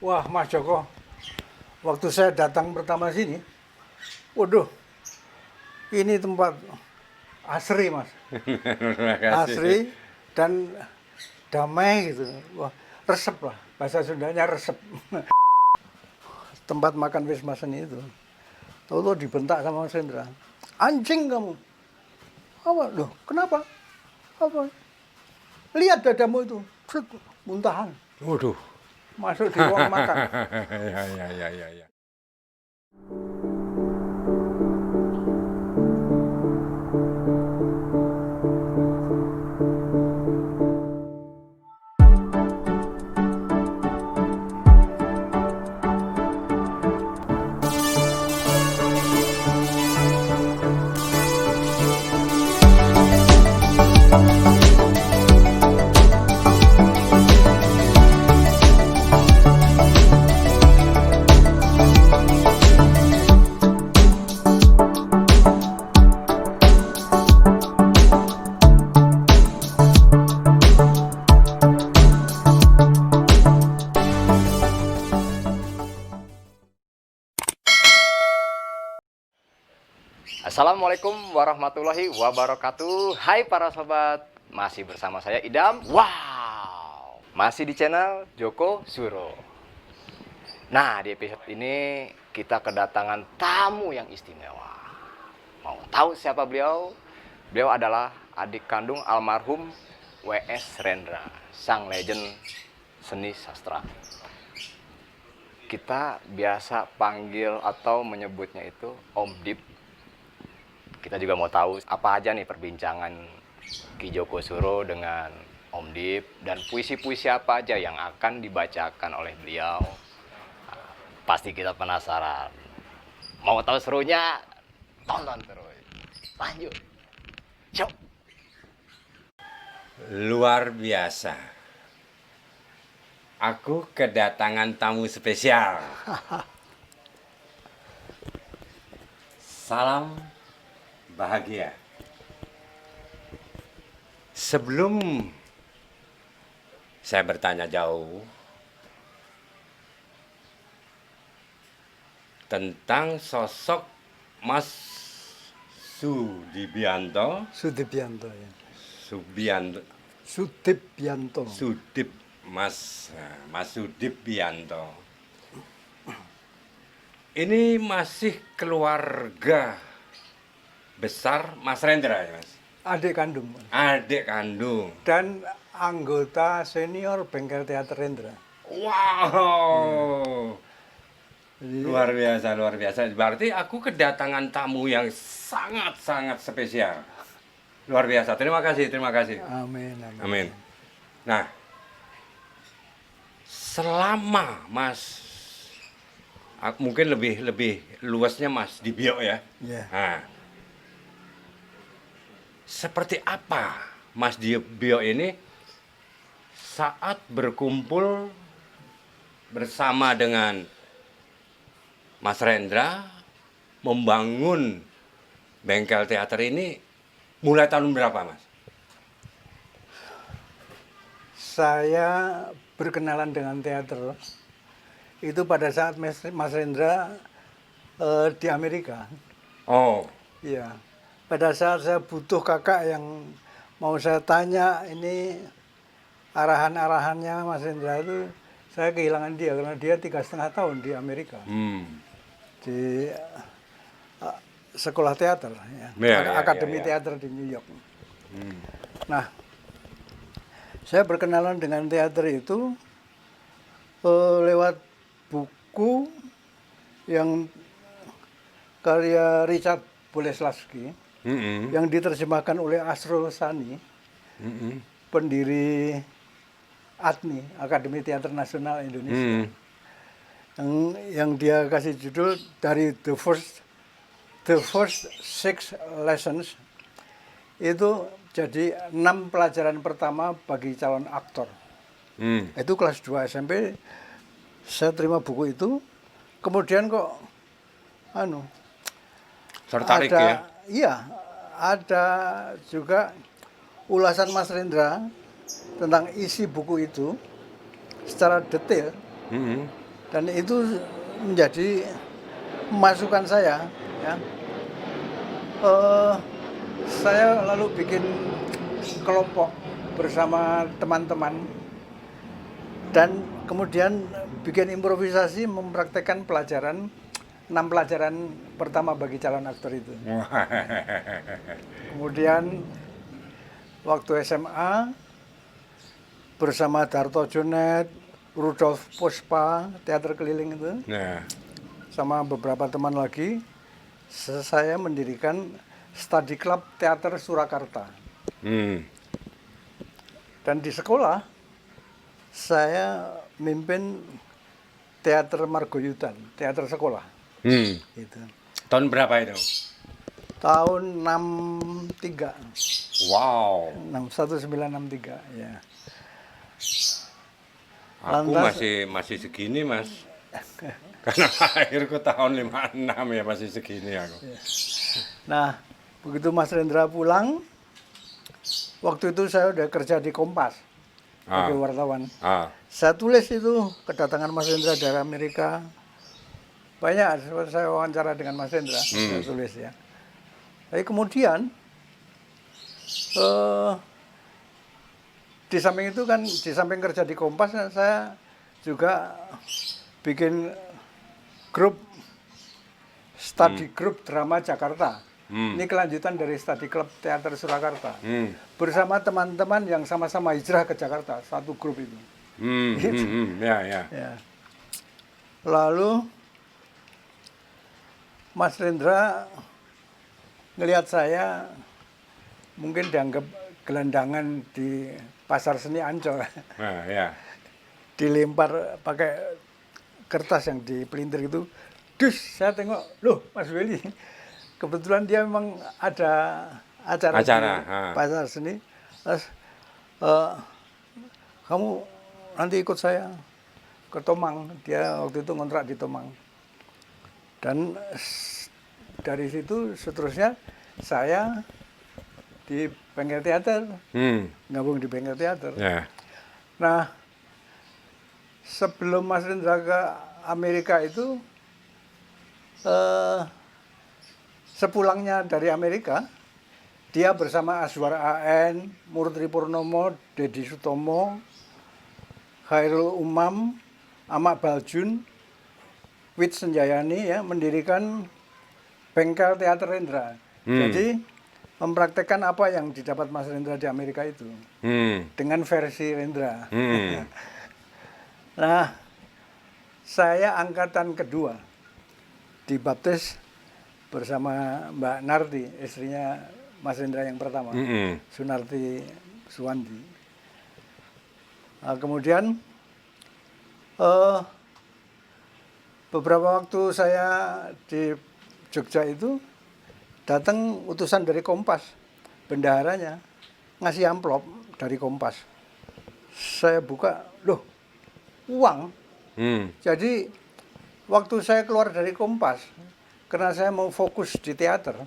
Wah, Mas Joko, waktu saya datang pertama sini, waduh, ini tempat asri, Mas. Terima kasih. Asri dan damai gitu. Wah, resep lah. Bahasa Sundanya resep. Tempat makan Wismasen itu. Tahu-tahu dibentak sama Mas Hendra. Anjing kamu. Apa? Loh, kenapa? Apa? Lihat dadamu itu. Set, muntahan. Waduh. Masuk di ruang makan. Ya. Assalamualaikum warahmatullahi wabarakatuh. Hai para sobat, masih bersama saya Idam. Wow, masih di channel Joko Suro. Nah, di episode ini kita kedatangan tamu yang istimewa. Mau tahu siapa beliau? Beliau adalah adik kandung almarhum W.S. Rendra, sang legend seni sastra. Kita biasa panggil atau menyebutnya itu Om Dip. Kita juga mau tahu apa aja nih perbincangan Ki Joko Suro dengan Om Dip dan puisi-puisi apa aja yang akan dibacakan oleh beliau. Nah, pasti kita penasaran. Mau tahu serunya? Tonton terus. Lanjut. Yuk. Luar biasa. Aku kedatangan tamu spesial. Salam bahagia. Sebelum saya bertanya jauh tentang sosok Mas Sudibianto, Sudibianto ya. Subianto, Sudibianto. Mas Sudibianto. Ini masih keluarga besar Mas Rendra ya, Mas? Adik kandung. Adik kandung. Dan anggota senior Bengkel Teater Rendra. Wow. Jadi, Luar biasa. Berarti aku kedatangan tamu yang sangat spesial. Luar biasa. Terima kasih. amin. Amin. Nah, selama Mas, mungkin lebih luasnya Mas di bio ya. Ya. Nah, seperti apa Mas Bio ini saat berkumpul bersama dengan Mas Rendra membangun bengkel teater ini mulai tahun berapa, Mas? Saya berkenalan dengan teater itu pada saat Mas Rendra di Amerika. Oh, Iya. Pada saat saya butuh kakak yang mau saya tanya ini arahan-arahannya Mas Rendra itu, saya kehilangan dia karena dia 3,5 tahun di Amerika di sekolah teater ya, akademi teater di New York. Nah, saya berkenalan dengan teater itu lewat buku yang karya Richard Boleslavsky yang diterjemahkan oleh Asrul Sani, pendiri ATNI, Akademi Teater Nasional Indonesia. Yang dia kasih judul dari the first 6 lessons, itu jadi 6 pelajaran pertama bagi calon aktor. Itu kelas 2 SMP. Saya terima buku itu, kemudian kok tertarik ya? Iya, ada juga ulasan Mas Rendra tentang isi buku itu secara detail. Dan itu menjadi masukan saya, ya. Saya lalu bikin kelompok bersama teman-teman dan kemudian bikin improvisasi mempraktekkan pelajaran 6 pelajaran pertama bagi calon aktor itu. Kemudian waktu SMA bersama Darto Jonet, Rudolf Puspa, teater keliling itu, Nah, sama beberapa teman lagi, saya mendirikan Study Club Teater Surakarta. Dan di sekolah saya mimpin teater Margoyudan, teater sekolah. Gitu. Tahun berapa itu? Tahun 63. Wow. 1963 ya. Aku Lantas- masih segini, Mas. Karena lahirku tahun 56 ya, masih segini aku. Nah, begitu Mas Rendra pulang, waktu itu saya udah kerja di Kompas sebagai wartawan. Saya tulis itu kedatangan Mas Rendra dari Amerika. Banyak saya wawancara dengan Mas Rendra, saya tulis ya. Tapi kemudian di samping itu kan, di samping kerja di Kompas, saya juga bikin grup study group drama Jakarta. Ini kelanjutan dari Study Club Teater Surakarta. Bersama teman-teman yang sama-sama hijrah ke Jakarta, satu grup itu. Ya, ya. Ya. Lalu Mas Rendra ngelihat saya mungkin dianggap gelandangan di pasar seni Ancol. Nah, ya. Dilempar pakai kertas yang dipelintir itu. Dus, saya tengok, loh Mas Willy, kebetulan dia memang ada acara di pasar seni. Terus, kamu nanti ikut saya ke Tomang. Dia waktu itu ngontrak di Tomang. Dan dari situ seterusnya saya di bengkel teater, gabung di bengkel teater. Ya. Nah, sebelum Mas Rendra ke Amerika itu, sepulangnya dari Amerika, dia bersama Azwar AN, Murtry Purnomo, Dedi Sutomo, Khairul Umam, Amak Baljun, Wit Senjayani ya, mendirikan bengkel teater Rendra. Jadi mempraktekkan apa yang didapat Mas Rendra di Amerika itu dengan versi Rendra. Nah, saya angkatan kedua dibaptis bersama Mbak Narti, istrinya Mas Rendra yang pertama, Sunarti Suwandi. Nah, kemudian beberapa waktu saya di Jogja itu datang utusan dari Kompas, bendaharanya ngasih amplop dari Kompas. Saya buka, loh, uang. Jadi waktu saya keluar dari Kompas, karena saya mau fokus di teater,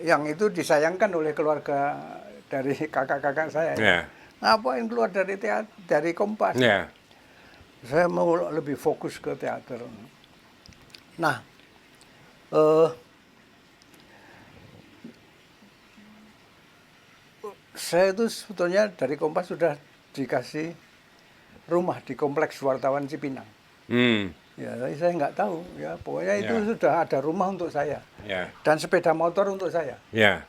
yang itu disayangkan oleh keluarga dari kakak-kakak saya. Yeah. Ngapain keluar dari teater, dari Kompas? Yeah. Saya mau lebih fokus ke teater. Nah, saya itu sebetulnya dari Kompas sudah dikasih rumah di Kompleks Wartawan Cipinang. Ya, tapi saya nggak tahu. Ya, pokoknya itu sudah ada rumah untuk saya. Yeah. Dan sepeda motor untuk saya. Yeah.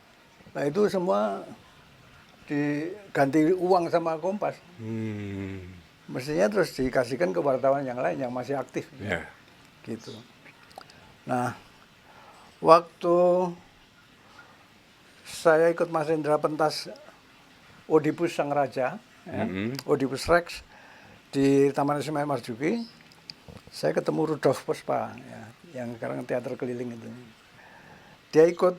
Nah, itu semua diganti uang sama Kompas. Mestinya terus dikasihkan ke wartawan yang lain yang masih aktif. Yeah. Gitu. Nah, waktu saya ikut Mas Rendra pentas Oedipus Sang Raja, Oedipus Rex di Taman Ismail Marzuki, saya ketemu Rudolf Puspa, ya, yang sekarang teater keliling itu. Dia ikut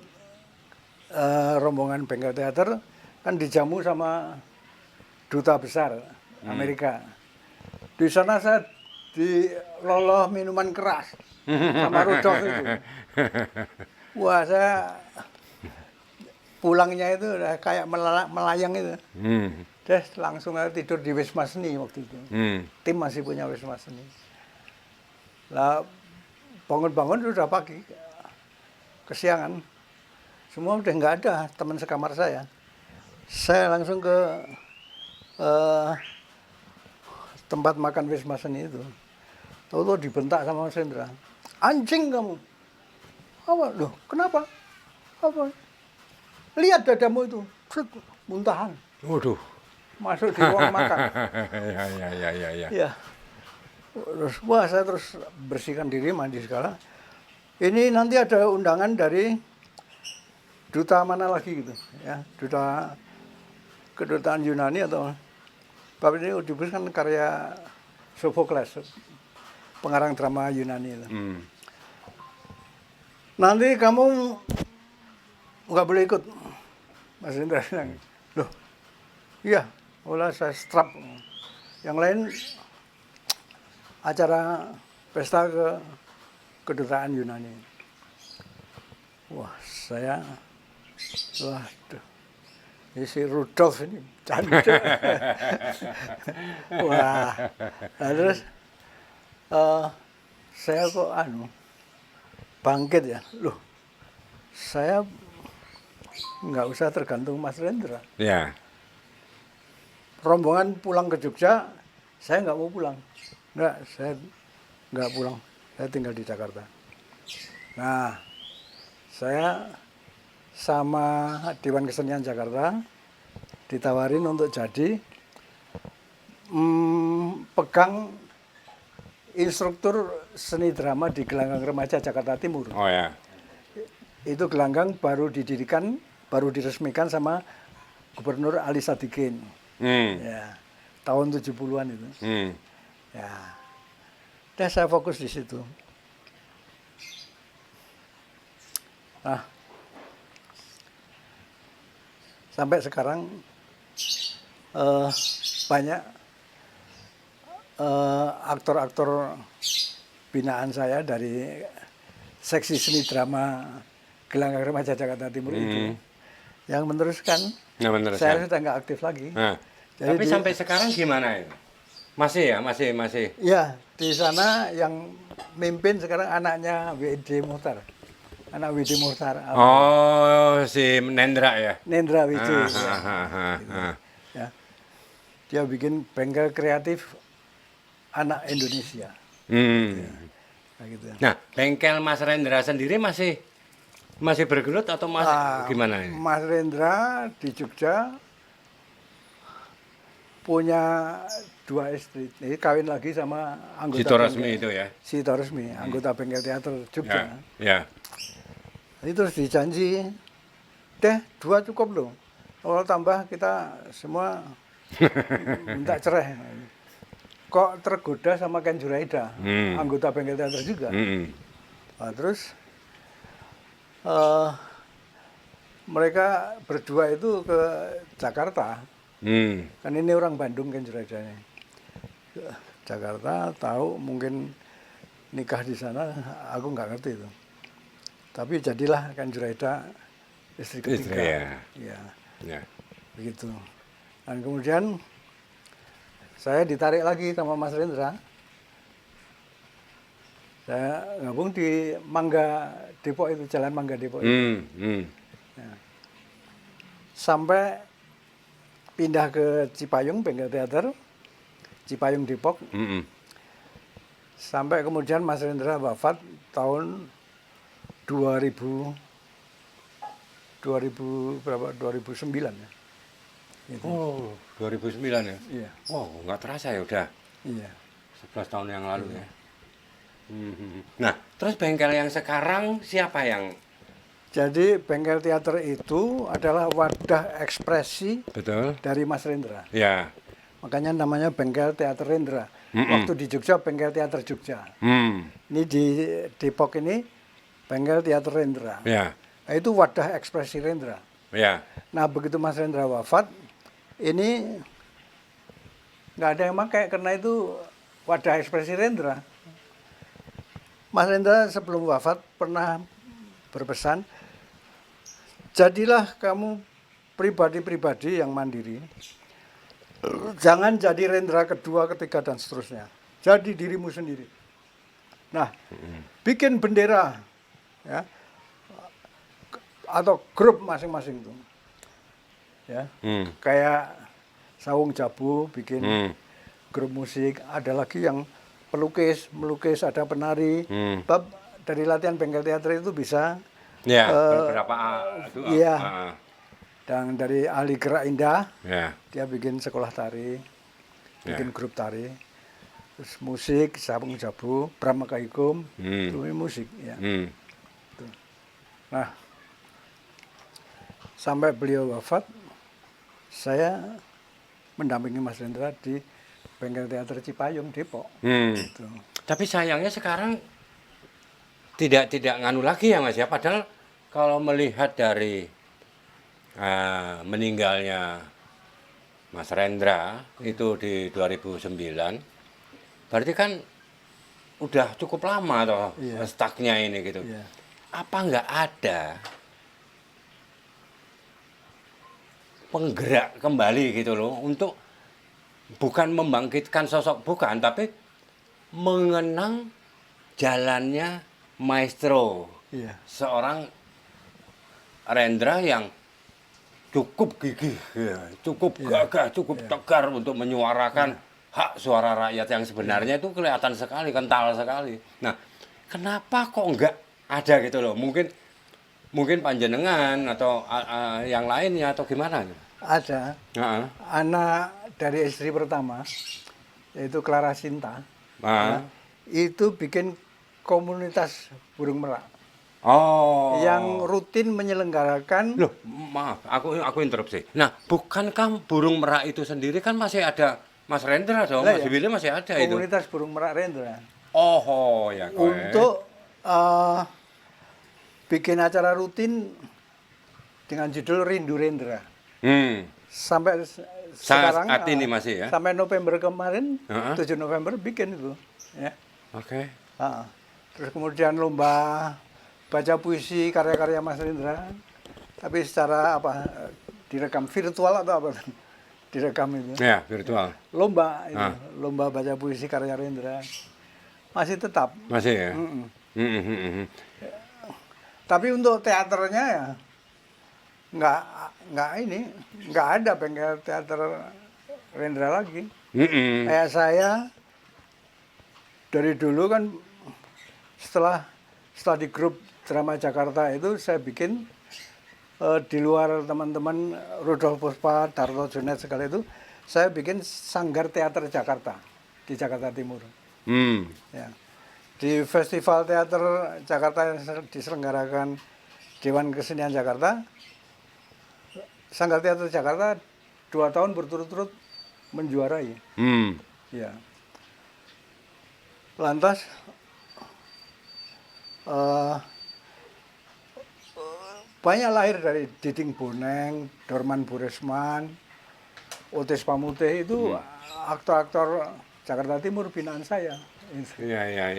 rombongan bengkel teater, kan dijamu sama duta besar Amerika. Di sana saya diloloh minuman keras sama Rudolf itu. Wah, saya pulangnya itu udah kayak melayang itu. Terus langsung tidur di Wisma Seni waktu itu. Tim masih punya Wisma Seni. Lah bangun-bangun sudah pagi, kesiangan. Semua udah nggak ada teman sekamar saya. Saya langsung ke eh, tempat makan Wisma Seni itu. Tahu-tahu dibentak sama Mas Hendra. Anjing kamu. Apa? Loh, kenapa? Apa? Lihat dadamu itu. Set, muntahan. Waduh. Masuk di ruang makan. Ya. Ya. Terus, wah, saya terus bersihkan diri, mandi segala. Ini nanti ada undangan dari duta mana lagi gitu, ya, duta kedutaan Yunani atau bab ini Oedipus kan karya Sophocles, pengarang drama Yunani itu. Nanti kamu nggak boleh ikut, Mas Indra bilang. Loh, iya, olah saya strap. Yang lain acara pesta ke kedutaan Yunani. Wah, saya, waduh, ini si Rudolf ini cantik. Wah, nah, terus saya kok bangkit ya. Loh, saya nggak usah tergantung Mas Rendra. Ya. Rombongan pulang ke Jogja, saya nggak mau pulang. Nggak, saya nggak pulang. Saya tinggal di Jakarta. Nah, saya sama Dewan Kesenian Jakarta ditawarin untuk jadi pegang instruktur seni drama di Gelanggang Remaja Jakarta Timur. Oh ya. Itu gelanggang baru didirikan, baru diresmikan sama Gubernur Ali Sadikin. Ya, tahun 70-an itu. Ya. Dan saya fokus di situ. Nah, sampai sekarang banyak aktor-aktor binaan saya dari seksi seni drama Gelanggang Remaja Jakarta Timur itu yang meneruskan. Saya sudah nggak aktif lagi. Nah, Jadi tapi sampai sekarang gimana itu? Masih ya, masih. Ya, di sana yang mimpin sekarang anaknya W.D. Muhtar. Anak W.D. Muhtar. Oh, si Nendra ya? Nendra W.D. Ah. Ya. Dia bikin bengkel kreatif anak Indonesia. Nah, gitu. Nah, bengkel Mas Rendra sendiri masih bergelut atau masih gimana ini? Mas Rendra di Jogja punya 2 istri. Ini kawin lagi sama anggota Sito Resmi itu ya? Sito Resmi, anggota bengkel teater Jogja. Ya. Itu terus dijanji, 2 cukup loh. Kalau tambah kita semua minta cerai. Kok tergoda sama Ken Juraida, anggota bengkel teater juga. Nah, terus mereka berdua itu ke Jakarta. Kan ini orang Bandung Ken Juraida ini. Jakarta tahu mungkin nikah di sana, aku nggak ngerti itu. Tapi jadilah Ken Juraida istri ketiga. Ya. Begitu. Dan kemudian saya ditarik lagi sama Mas Rendra. Saya gabung di Mangga Depok itu, Jalan Mangga Depok itu. Ya. Sampai pindah ke Cipayung, bengkel teater, Cipayung Depok. Sampai kemudian Mas Rendra wafat tahun 2009 ya. Gitu. Oh, 2009 ya? Iya. Wow, nggak terasa ya udah. Iya. 11 tahun yang lalu ya. Nah, terus bengkel yang sekarang siapa yang? Jadi bengkel teater itu adalah wadah ekspresi Betul. dari Mas Rendra. Ya. Makanya namanya bengkel teater Rendra. Waktu di Jogja bengkel teater Jogja. Ini di Depok ini bengkel teater Rendra. Ya. Nah, itu wadah ekspresi Rendra. Ya. Nah, begitu Mas Rendra wafat, ini nggak ada yang pakai karena itu wadah ekspresi Rendra. Mas Rendra sebelum wafat pernah berpesan, jadilah kamu pribadi-pribadi yang mandiri. Jangan jadi Rendra kedua, ketiga, dan seterusnya. Jadi dirimu sendiri. Nah, bikin bendera, ya, atau grup masing-masing tuh, ya, kayak Sawung Jabu bikin grup musik, ada lagi yang melukis, ada penari. Bab dari latihan bengkel teater itu bisa, Ya, beberapa itu. iya. Dan dari ahli gerak indah, Ya. dia bikin sekolah tari, bikin Ya. grup tari. Terus musik, Sawung Jabu, Brahma Kaikum, itu musik. Ya. Nah, sampai beliau wafat, saya mendampingi Mas Rendra di bengkel teater Cipayung, Depok. Gitu. Tapi sayangnya sekarang tidak nganu lagi ya Mas ya. Padahal kalau melihat dari meninggalnya Mas Rendra itu di 2009, berarti kan udah cukup lama toh stucknya ini gitu. Iya. Apa nggak ada penggerak kembali gitu loh untuk bukan membangkitkan sosok bukan, tapi mengenang jalannya maestro, Iya. seorang Rendra yang cukup gigih, ya, cukup gagah, cukup tegar untuk menyuarakan hak suara rakyat yang sebenarnya itu kelihatan sekali, kental sekali. Nah, kenapa kok enggak ada gitu loh? Mungkin panjenengan atau yang lainnya atau gimana? Ada anak dari istri pertama, yaitu Clara Sinta, itu bikin komunitas burung merak. Oh. Yang rutin menyelenggarakan. Loh, maaf, aku interupsi. Nah, bukankah burung merak itu sendiri kan masih ada Mas Rendra dong, Mas Willy masih ada itu. Komunitas burung merak Rendra. Oh, ya. Untuk bikin acara rutin dengan judul Rindu Rendra. Sampai sekarang saat ini masih ya. Sampai November kemarin, 7 November bikin itu. Ya. Oke. Terus kemudian lomba baca puisi karya-karya Mas Rendra, tapi secara direkam virtual atau apa? Direkam itu. Ya, virtual. Lomba itu, lomba baca puisi karya Rendra. Masih tetap. Masih ya. Tapi untuk teaternya ya nggak ada bengkel teater Rendra lagi. Kayak saya dari dulu kan setelah di grup drama Jakarta itu saya bikin di luar teman-teman Rudolf Puspa, Darto Junet segala itu, saya bikin Sanggar Teater Jakarta di Jakarta Timur. Ya. Di Festival Teater Jakarta yang diselenggarakan Dewan Kesenian Jakarta, Sanggar Teater Jakarta 2 tahun berturut-turut menjuarai. Ya. Lantas banyak lahir dari Diding Boneng, Dorman Buresman, Otis Pamutih itu aktor-aktor Jakarta Timur binaan saya. Iya.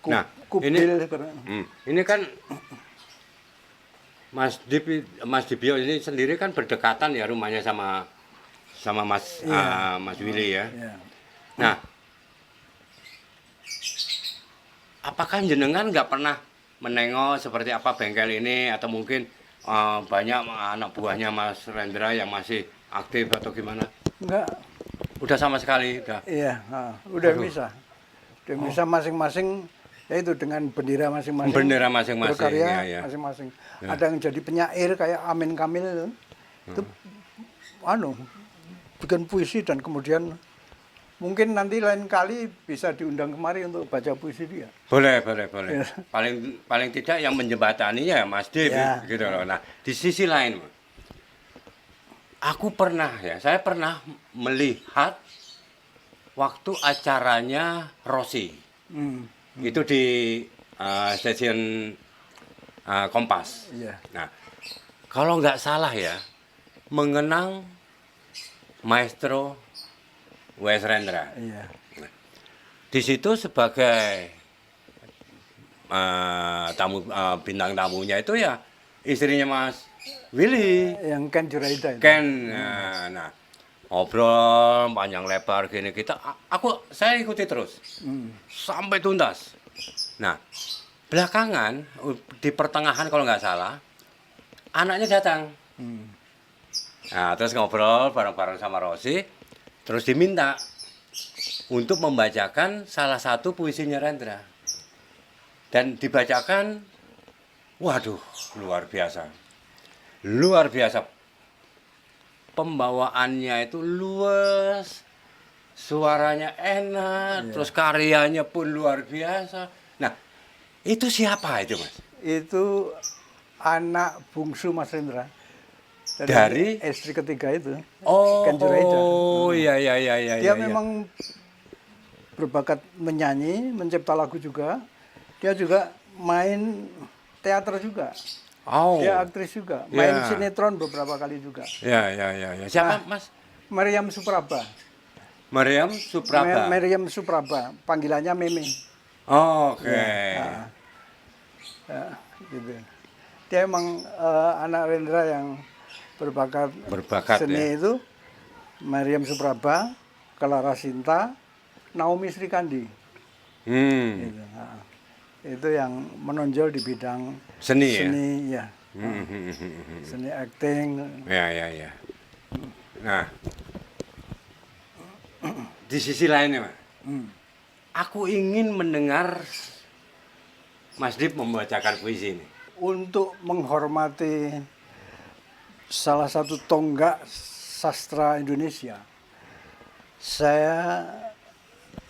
Nah, ini kan Mas Dibio ini sendiri kan berdekatan ya rumahnya sama Mas Mas Willy ya. Nah, apakah jenengan nggak pernah menengok seperti apa bengkel ini atau mungkin banyak anak buahnya Mas Rendra yang masih aktif atau gimana? Enggak. Udah sama sekali, udah. Iya, udah bisa. Udah bisa masing-masing, yaitu dengan bendera masing-masing. Bendera masing-masing. Berkarya masing-masing. Ada yang jadi penyair kayak Amin Kamil itu bikin puisi dan kemudian mungkin nanti lain kali bisa diundang kemari untuk baca puisi dia. Boleh. Paling tidak yang menjembataninya Mas Dev gitu loh. Nah, di sisi lain, saya pernah melihat waktu acaranya Rossi. Itu di stasiun Kompas. Iya. Nah, kalau nggak salah ya, mengenang Maestro W.S. Rendra. Iya. Nah, di situ sebagai bintang tamunya itu ya istrinya Mas Willy. Yang Ken Juraida itu. Ken. Nah, ngobrol panjang lebar gini saya ikuti terus sampai tuntas. Nah, belakangan di pertengahan kalau nggak salah anaknya datang. Nah, terus ngobrol bareng-bareng sama Rosi, terus diminta untuk membacakan salah satu puisinya Rendra. Dan dibacakan, waduh, luar biasa. Luar biasa. Pembawaannya itu luas, suaranya enak, terus karyanya pun luar biasa. Nah, itu siapa itu, Mas? Itu anak bungsu Mas Rendra. Dari istri ketiga itu. Oh, Juraida. Iya. Dia memang berbakat menyanyi, mencipta lagu juga. Dia juga main teater juga. Oh. Dia aktris juga, main sinetron beberapa kali juga. Ya. Siapa, Mas? Meriam Supraba. Meriam Supraba. Meriam Supraba, panggilannya Meme. Oke. Ya, gitu. Dia emang anak Rendra yang berbakat seni ya. itu. Meriam Supraba, Clara Sinta, Naomi Srikandi. Gitu. Itu yang menonjol di bidang seni ya. Seni acting. Ya. Nah, di sisi lainnya, Mas, aku ingin mendengar Mas Dip membacakan puisi ini. Untuk menghormati salah satu tonggak sastra Indonesia, saya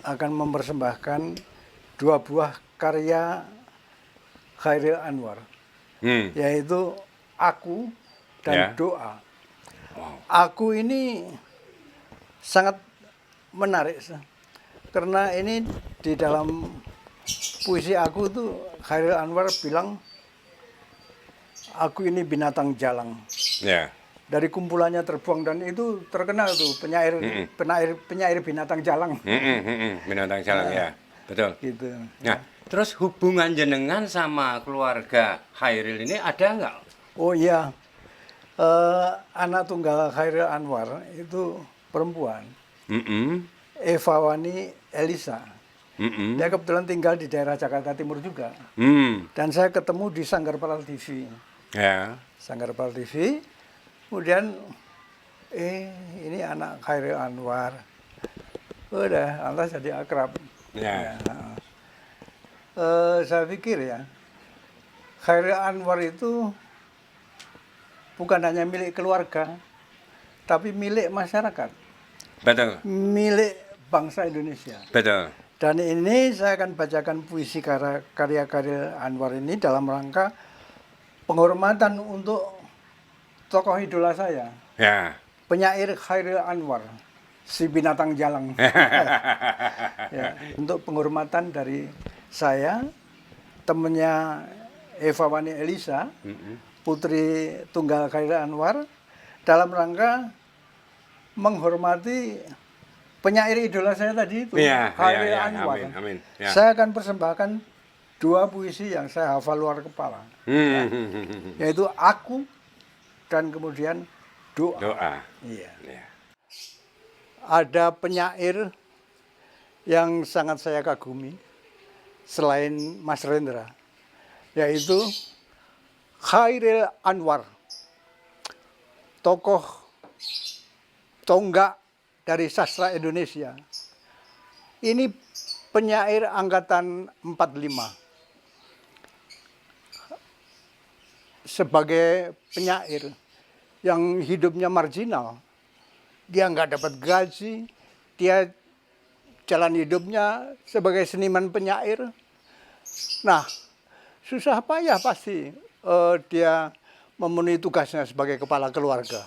akan mempersembahkan 2 buah karya Chairil Anwar, yaitu Aku dan Doa. Aku ini sangat menarik karena ini di dalam puisi Aku tuh Chairil Anwar bilang, aku ini binatang jalang. Dari kumpulannya terbuang, dan itu terkenal tuh penyair binatang jalang. Binatang jalang ya, betul. Gitu. Nah, terus hubungan jenengan sama keluarga Chairil ini ada nggak? Oh iya, anak tunggal Chairil Anwar itu perempuan, Eva Wani Elisa. Dia kebetulan tinggal di daerah Jakarta Timur juga. Dan saya ketemu di Sanggar Paral TV. Sanggar Paral TV. Kemudian, ini anak Chairil Anwar. Udah, Allah jadi akrab. Saya pikir ya, Chairil Anwar itu bukan hanya milik keluarga, tapi milik masyarakat. Betul. Milik bangsa Indonesia. Betul. Dan ini saya akan bacakan puisi karya Chairil Anwar ini dalam rangka penghormatan untuk tokoh idola saya. Penyair Chairil Anwar, si binatang jalang. Untuk penghormatan dari saya, temannya Eva Wani Elisa, putri tunggal Chairil Anwar, dalam rangka menghormati penyair idola saya tadi itu, Chairil Anwar. Amin. Saya akan persembahkan 2 puisi yang saya hafal luar kepala, yaitu Aku dan kemudian Doa. Ada penyair yang sangat saya kagumi selain Mas Rendra, yaitu Chairil Anwar, tokoh tonggak dari sastra Indonesia. Ini penyair angkatan 45. Sebagai penyair yang hidupnya marginal, dia nggak dapat gaji, dia jalan hidupnya sebagai seniman penyair. Nah, susah payah pasti dia memenuhi tugasnya sebagai kepala keluarga.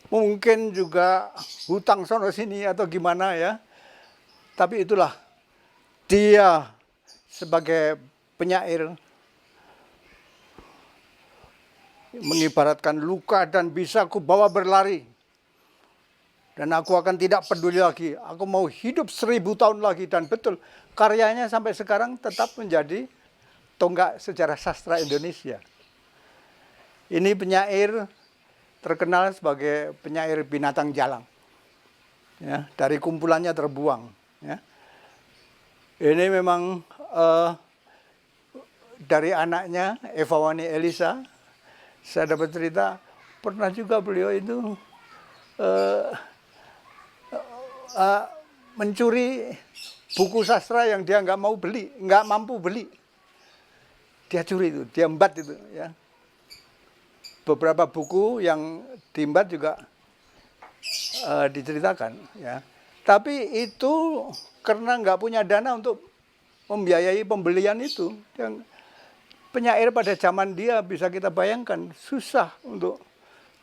Mungkin juga hutang sono sini atau gimana ya. Tapi itulah, dia sebagai penyair mengibaratkan luka dan bisa aku bawa berlari. Dan aku akan tidak peduli lagi. Aku mau hidup 1000 tahun lagi. Dan betul, karyanya sampai sekarang tetap menjadi tonggak sejarah sastra Indonesia. Ini penyair terkenal sebagai penyair binatang jalang. ya, dari kumpulannya terbuang. Ya. Ini memang dari anaknya Eva Wani Elisa, saya dapat cerita pernah juga beliau itu mencuri buku sastra yang dia nggak mampu beli. Dia curi itu, dia embat itu, ya. Beberapa buku yang diembat juga diceritakan, ya. Tapi itu karena nggak punya dana untuk membiayai pembelian itu. Yang penyair pada zaman dia bisa kita bayangkan susah untuk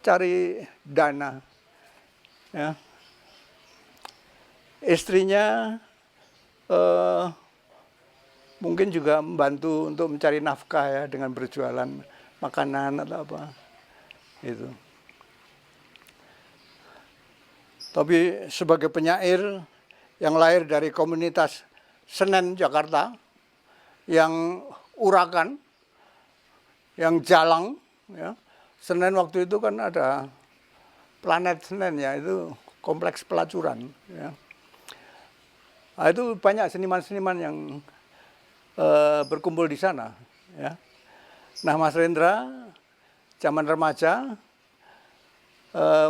cari dana. Ya. Istrinya mungkin juga membantu untuk mencari nafkah ya dengan berjualan makanan atau apa itu. Tapi sebagai penyair yang lahir dari komunitas Senen Jakarta, yang urakan, yang jalang, ya. Senen waktu itu kan ada planet Senen ya, itu kompleks pelacuran. Ya. Nah, itu banyak seniman-seniman yang berkumpul di sana. Ya. Nah, Mas Rendra zaman remaja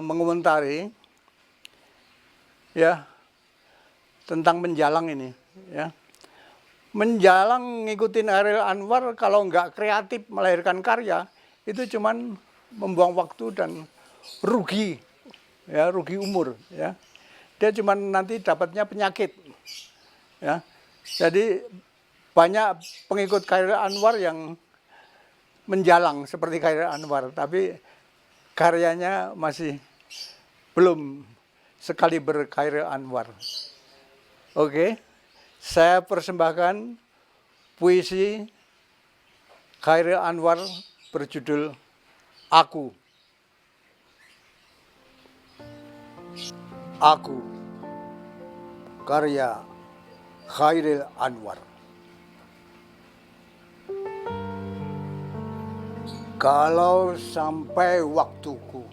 mengomentari ya tentang menjalang ini. Ya. Menjalang ngikutin Chairil Anwar kalau nggak kreatif melahirkan karya itu cuman membuang waktu dan rugi, ya rugi umur. Ya. Dia cuman nanti dapatnya penyakit. Ya. Jadi banyak pengikut Chairil Anwar yang menjalang seperti Chairil Anwar, tapi karyanya masih belum sekaliber Chairil Anwar. Oke, saya persembahkan puisi Chairil Anwar berjudul Aku. Aku, karya Chairil Anwar. Kalau sampai waktuku,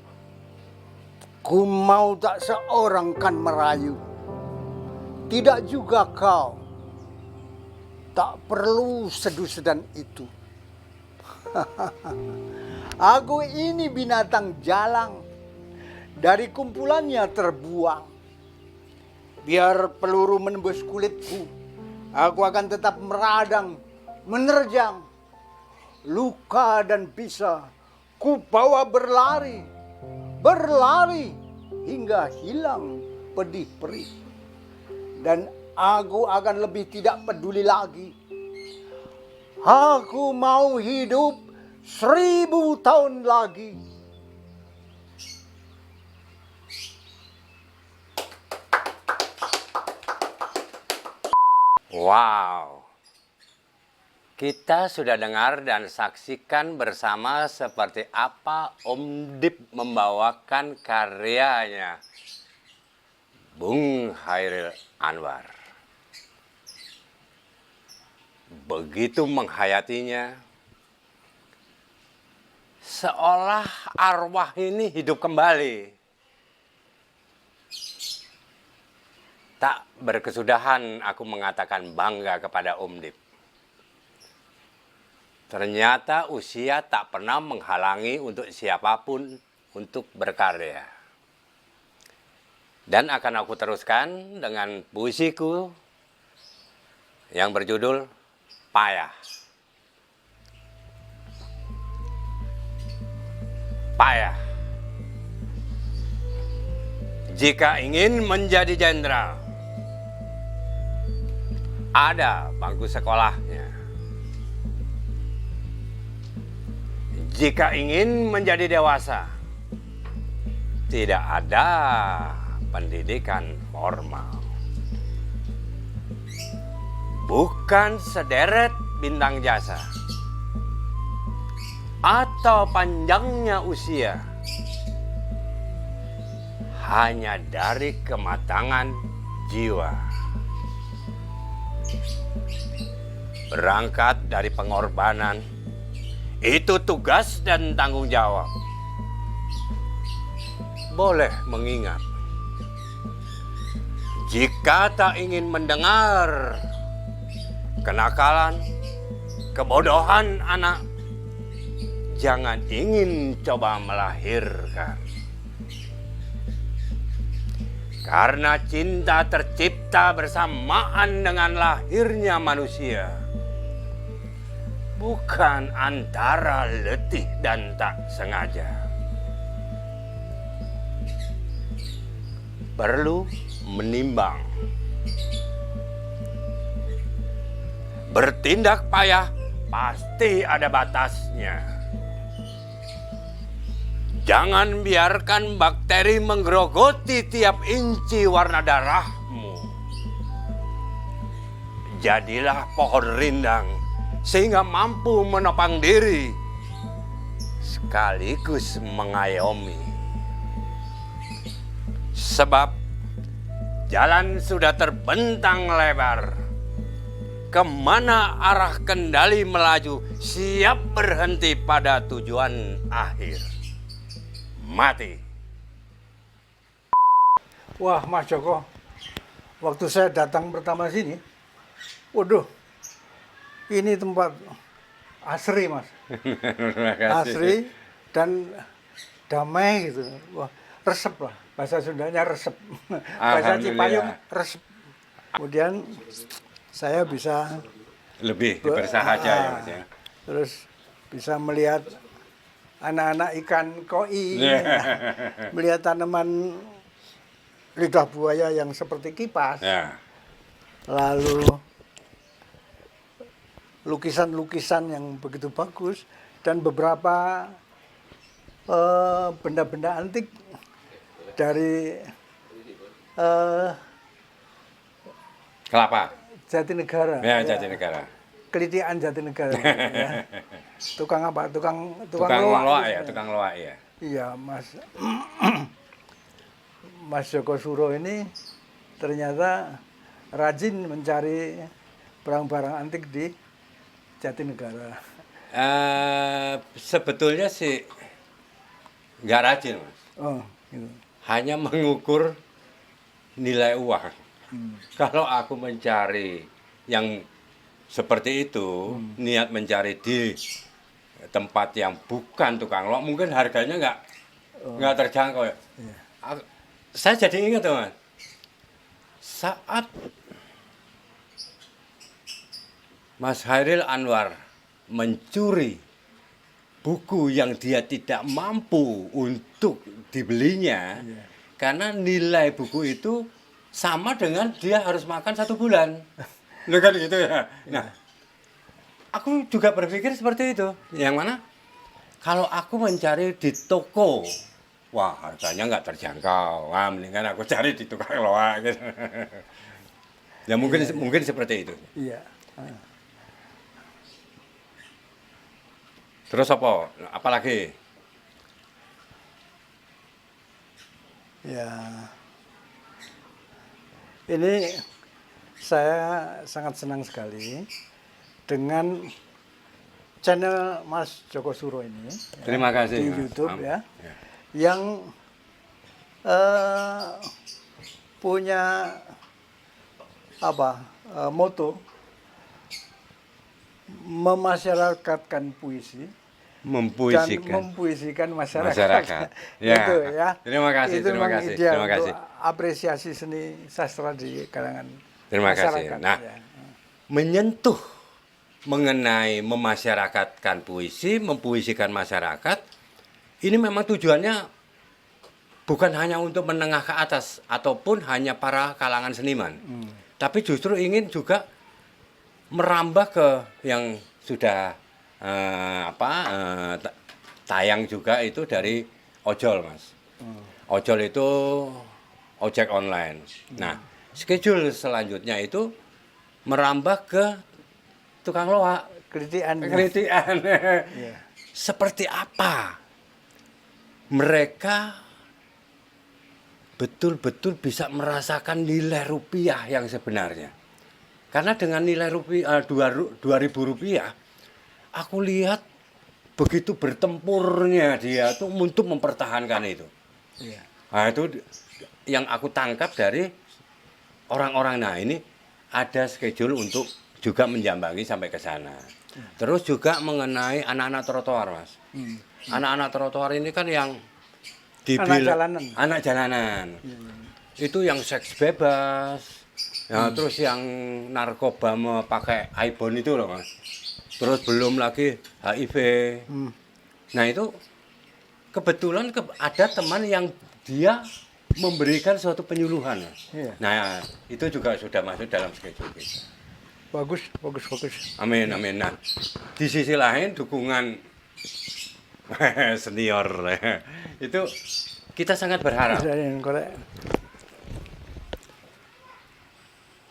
ku mau tak seorang kan merayu. Tidak juga kau, tak perlu sedu-sedan itu. Aku ini binatang jalang, dari kumpulannya terbuang. Biar peluru menembus kulitku, aku akan tetap meradang, menerjang. Luka dan bisa ku bawa berlari, berlari hingga hilang pedih perih. Dan aku akan lebih tidak peduli lagi. Aku mau hidup 1000 tahun lagi. Wow. Kita sudah dengar dan saksikan bersama seperti apa Om Dip membawakan karyanya Bung Chairil Anwar. Begitu menghayatinya, seolah arwah ini hidup kembali. Tak berkesudahan aku mengatakan bangga kepada Om Dip. Ternyata usia tak pernah menghalangi untuk siapapun untuk berkarya. Dan akan aku teruskan dengan puisiku yang berjudul Payah. Payah. Jika ingin menjadi jenderal, ada bangku sekolahnya. Jika ingin menjadi dewasa, tidak ada pendidikan formal. Bukan sederet bintang jasa atau panjangnya usia, hanya dari kematangan jiwa. Berangkat dari pengorbanan, itu tugas dan tanggung jawab. Boleh mengingat, Jika tak ingin mendengar kenakalan, kebodohan anak, jangan ingin coba melahirkan. Karena cinta tercipta bersamaan dengan lahirnya manusia. Bukan antara letih dan tak sengaja. Perlu menimbang. Bertindak payah pasti ada batasnya. Jangan biarkan bakteri menggerogoti tiap inci warna darahmu. Jadilah pohon rindang sehingga mampu menopang diri sekaligus mengayomi. Sebab jalan sudah terbentang lebar. Kemana arah kendali melaju, siap berhenti pada tujuan akhir. Mati. Wah, Mas Joko, waktu saya datang pertama sini, waduh, ini tempat asri, Mas. Asri dan damai gitu. Wah, resep lah. Bahasa Sundanya resep. Bahasa Cipayung resep. Kemudian saya bisa Lebih bersahaja ya Mas ya. terus bisa melihat anak-anak ikan koi, melihat tanaman lidah buaya yang seperti kipas, Ya. lalu lukisan-lukisan yang begitu bagus dan beberapa benda-benda antik dari Kelapa. Jatinegara. Ya, Jatinegara. Kelitian Jatinegara. Ya. Tukang apa? Tukang Loak gitu. ya, tukang loak ya. Iya, Mas. Mas Joko Suro ini ternyata rajin mencari barang-barang antik di Jatinegara. Sebetulnya sih nggak rajin Mas. Oh, gitu. Hanya mengukur nilai uang. Kalau aku mencari yang seperti itu, niat mencari di tempat yang bukan tukang loak, mungkin harganya nggak terjangkau ya. Iya. Saya jadi ingat teman, saat Mas Hairil Anwar mencuri buku yang dia tidak mampu untuk dibelinya, karena nilai buku itu sama dengan dia harus makan 1 bulan. Loh kan gitu ya. Nah, aku juga berpikir seperti itu. Yang mana? Kalau aku mencari di toko, wah harganya nggak terjangkau. Wah, mendingan aku cari di tukang loak gitu. Ya mungkin seperti itu. Iya. Terus apa? Apalagi? Ya. Ini saya sangat senang sekali dengan channel Mas Joko Suro ini. Terima kasih, Di Mas. YouTube ya. Ya. Yang punya moto memasyarakatkan puisi dan mempuisikan masyarakat. Ya. Itu ya. Terima kasih, Itu terima memang kasih, ideal terima kasih. untuk apresiasi seni sastra di kalangan Terima masyarakat. kasih. Nah, ya. menyentuh mengenai memasyarakatkan puisi, mempuisikan masyarakat, ini memang tujuannya bukan hanya untuk menengah ke atas ataupun hanya para kalangan seniman, tapi justru ingin juga merambah ke yang sudah tayang juga itu dari ojol, Mas. Ojol itu ojek online. Nah, schedule selanjutnya itu merambah ke tukang loak. Kritian. Iya. Seperti apa mereka betul-betul bisa merasakan nilai rupiah yang sebenarnya. Karena dengan nilai rupiah Rp2.000, aku lihat begitu bertempurnya dia tuh untuk mempertahankan itu. Iya. Nah, itu yang aku tangkap dari orang-orang, nah ini ada schedule untuk juga menjambangi sampai ke sana. Terus juga mengenai anak-anak trotoar, Mas. Anak-anak trotoar ini kan yang anak jalanan. Itu yang seks bebas, ya, terus yang narkoba memakai ibon itu loh, Mas. Terus belum lagi HIV. Nah itu kebetulan ada teman yang dia memberikan suatu penyuluhan. Iya. Nah itu juga sudah masuk dalam schedule kita. Bagus. Amin, amin. Nah di sisi lain dukungan senior itu kita sangat berharap.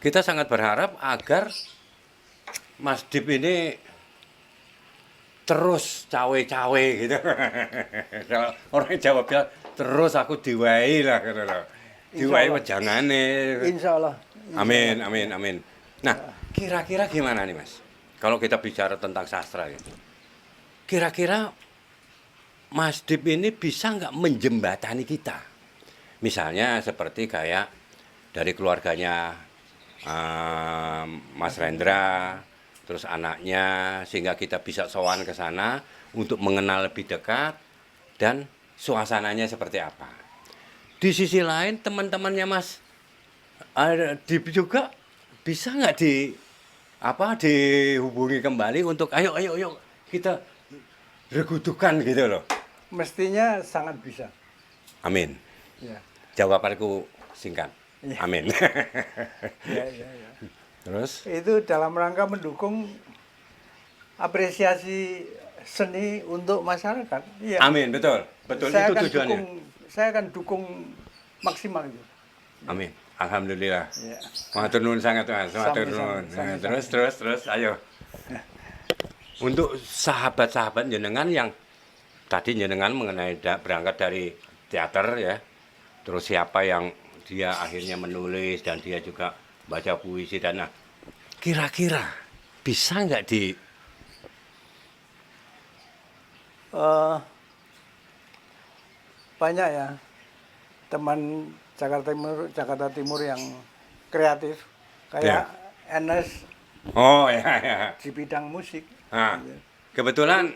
Kita sangat berharap agar Mas Dip ini terus cawe-cawe gitu. Kalau orang Jawa bilang terus aku diwai lah gitu loh. Diwai wejangane. Insya Allah. Amin, amin, amin. Nah, kira-kira gimana nih Mas? Kalau kita bicara tentang sastra gitu. Kira-kira Mas Dip ini bisa nggak menjembatani kita? Misalnya seperti kayak dari keluarganya Mas Rendra, terus anaknya, sehingga kita bisa sowan ke sana untuk mengenal lebih dekat dan suasananya seperti apa. Di sisi lain teman-temannya Mas Dip juga bisa nggak dihubungi kembali untuk ayo kita regudukan gitu loh. Mestinya sangat bisa. Amin. Ya. Jawabanku singkat. Ya. Amin. Ya. Terus? Itu dalam rangka mendukung apresiasi seni untuk masyarakat. Ya. Amin, betul. Betul, itu tujuannya. Saya akan dukung maksimal itu. Amin. Alhamdulillah. Ya. Matur nuwun sangat, Mas. Matur nuwun. Nah, terus, ayo. Untuk sahabat-sahabat jenengan yang tadi jenengan mengenai berangkat dari teater ya, terus siapa yang dia akhirnya menulis dan dia juga baca puisi dan nah, kira-kira bisa nggak banyak ya teman Jakarta Timur yang kreatif kayak Enes Oh ya. di bidang musik. Nah, kebetulan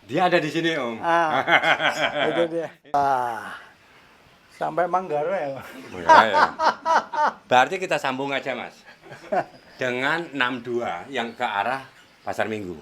dia ada di sini Om. Itu dia. Sampai Manggarai ya. Ya. Berarti kita sambung aja Mas dengan 62 yang ke arah Pasar Minggu.